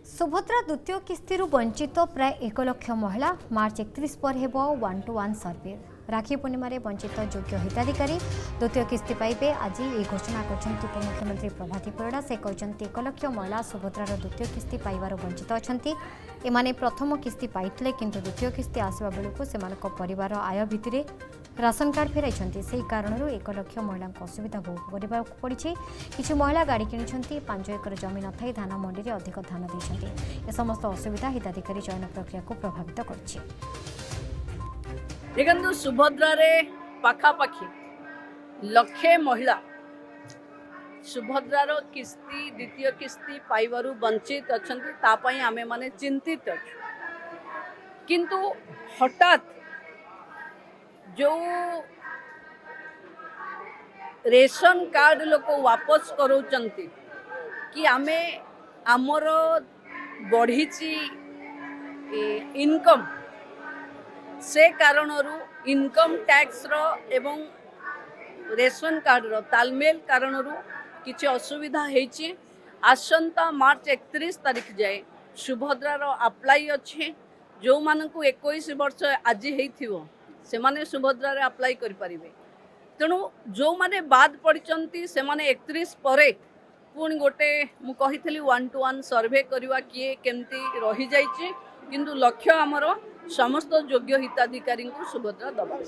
सुभद्रा द्वितीय किस्ती वंचित प्राय 1 लाख महिला मार्च 31 पर हेब 1-to-1 सर्वे। राखी पूर्णिमा वंचित योग्य हिताधिकारी द्वितीय किस्ती पाइबे। आज ये घोषणा कर उपमुख्यमंत्री प्रभाती परिड़ा। से कहते 1 लाख महिला सुभद्रार द्वितीय किस्ती पाइबार वंचित अच्छा। एमाने प्रथम किस्ती पाइथिले किंतु द्वितीय किस्ती आसवा बेलू से परिवार आय भित्तिरे राशन कार्ड फेराई से कारण 1 लाख महिला असुविधा भोग करने पड़ी। किसी महिला गाड़ी किणी 5 एकर जमी न थाई धान मंडी में अधिक धान देते। समस्त असुविधा हिताधिकारी चयन प्रक्रिया को प्रभावित कर। देखो सुभद्रा रे पाखापाखि लक्षे महिला सुभद्रार किस्ती द्वितीय किस्ती पाइबारु वंचित अच्छा। आमे माने चिंतित अच्छु किंतु हठात जो रेशन कार्ड लोक वापस करोचंती कि आमे आमर बढ़ी इनकम से कारणरू इनकम टैक्स रो एवं रेशन कार्ड रो तालमेल कारणरू किछि असुविधा हेछि। आसंता मार्च 31 तारीख जाए सुभद्रा रो अप्लाई अच्छे। जो मानकु 21 वर्ष आज हेथिवो से माने सुभद्रा रे अप्लाई करि परिबे। तेणु जो माने बाद पड़चंती से माने 31 परे पुणी गोटे मु कहिथली 1-to-1 सर्वे करवा किए केमती रही जाइछि किंतु लक्ष्य हमर समस्त योग्य हिताधिकारी को सुभद्रा दबा।